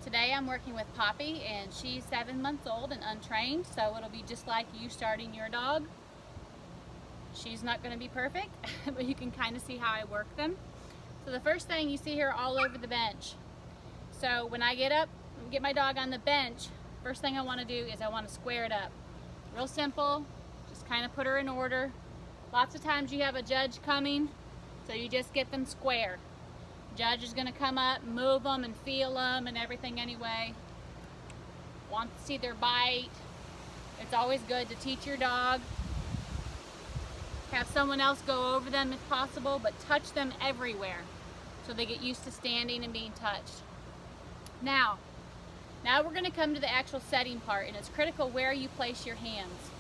Today I'm working with Poppy, and she's 7 months old and untrained, so it'll be just like you starting your dog. She's not going to be perfect, but you can kind of see how I work them. So the first thing you see here all over the bench. So when I get up and get my dog on the bench, first thing I want to do is I want to square it up. Real simple, just kind of put her in order. Lots of times you have a judge coming, so you just get them square. Judge is going to come up, move them and feel them and everything anyway. Want to see their bite. It's always good to teach your dog. Have someone else go over them if possible, but touch them everywhere so they get used to standing and being touched. Now we're going to come to the actual setting part, and it's critical where you place your hands.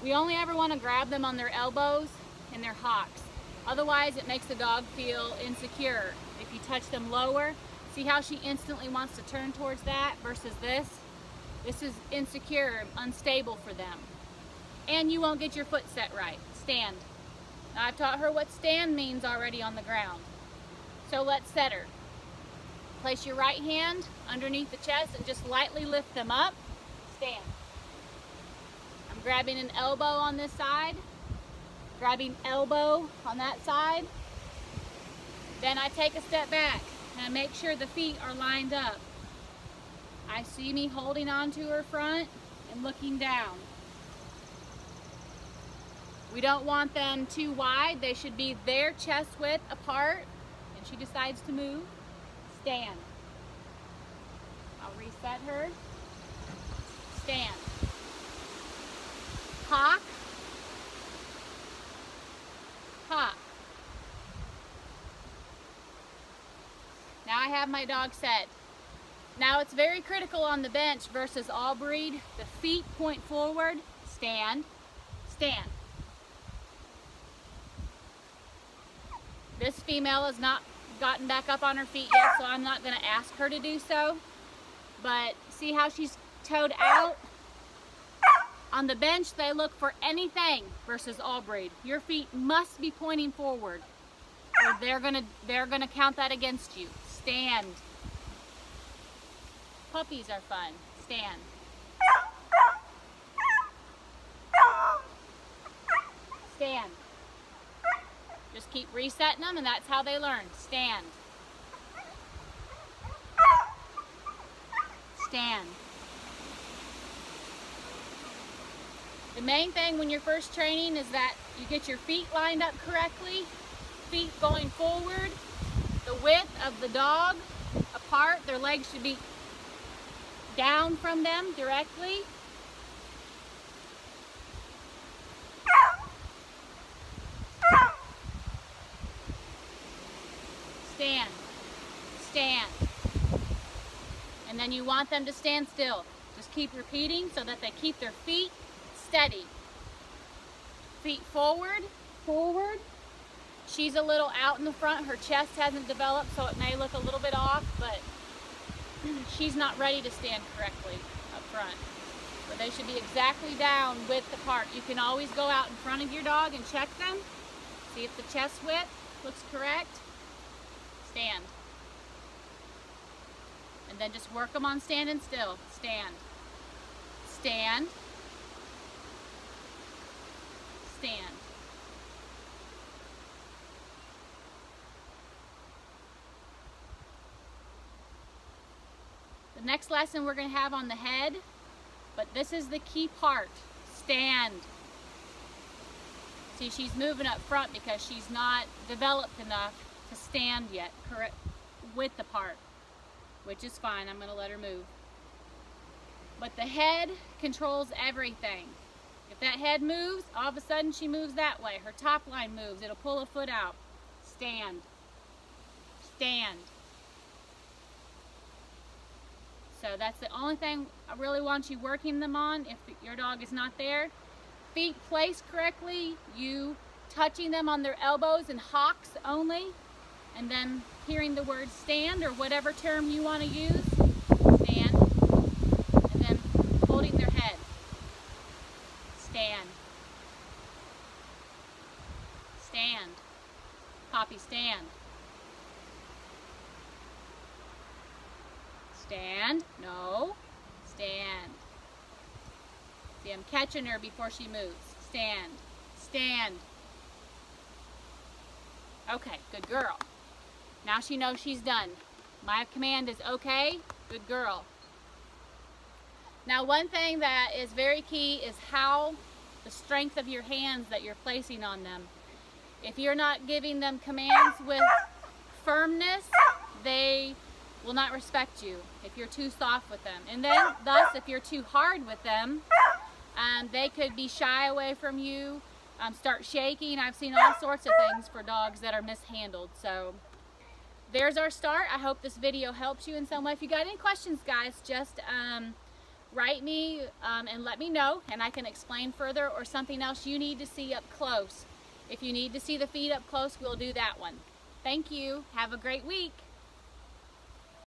We only ever want to grab them on their elbows and their hocks. Otherwise, it makes the dog feel insecure. If you touch them lower, see how she instantly wants to turn towards that versus this? This is insecure, unstable for them. And you won't get your foot set right. Stand. Now, I've taught her what stand means already on the ground. So let's set her. Place your right hand underneath the chest and just lightly lift them up. Stand. I'm grabbing an elbow on this side. Grabbing elbow on that side. Then I take a step back and I make sure the feet are lined up. I see me holding on to her front and looking down. We don't want them too wide. They should be their chest width apart. And she decides to move. Stand. I'll reset her. Stand. Cock. Hop. Now I have my dog set. Now it's very critical on the bench versus all breed. The feet point forward. Stand. Stand. This female has not gotten back up on her feet yet, so I'm not going to ask her to do so. But see how she's toed out? On the bench, they look for anything versus all breed. Your feet must be pointing forward, or they're gonna count that against you. Stand. Puppies are fun. Stand. Stand. Just keep resetting them, and that's how they learn. Stand. Stand. The main thing when you're first training is that you get your feet lined up correctly, feet going forward, the width of the dog apart, their legs should be down from them directly. Stand, stand. And then you want them to stand still. Just keep repeating so that they keep their feet steady. Feet forward, forward. She's a little out in the front. Her chest hasn't developed, so it may look a little bit off, but she's not ready to stand correctly up front. So they should be exactly down width apart. You can always go out in front of your dog and check them. See if the chest width looks correct. Stand. And then just work them on standing still. Stand. Stand. Stand. The next lesson we're going to have on the head, but this is the key part. Stand. See, she's moving up front because she's not developed enough to stand yet, correct, width apart, which is fine. I'm going to let her move. But the head controls everything. If that head moves, all of a sudden she moves that way. Her top line moves. It'll pull a foot out. Stand. Stand. So that's the only thing I really want you working them on if your dog is not there. Feet placed correctly, you touching them on their elbows and hocks only, and then hearing the word stand or whatever term you want to use. Stand. And then holding their head. Stand. Stand. Poppy, stand. Stand. No. Stand. See, I'm catching her before she moves. Stand. Stand. Okay, good girl. Now she knows she's done. My command is okay, good girl. Now one thing that is very key is how the strength of your hands that you're placing on them. If you're not giving them commands with firmness, they will not respect you if you're too soft with them. And then thus if you're too hard with them, they could be shy away from you, start shaking. I've seen all sorts of things for dogs that are mishandled. So there's our start. I hope this video helps you in some way. If you got any questions, guys, just write me and let me know, and I can explain further, or something else you need to see up close. If you need to see the feet up close, we'll do that one. Thank you. Have a great week.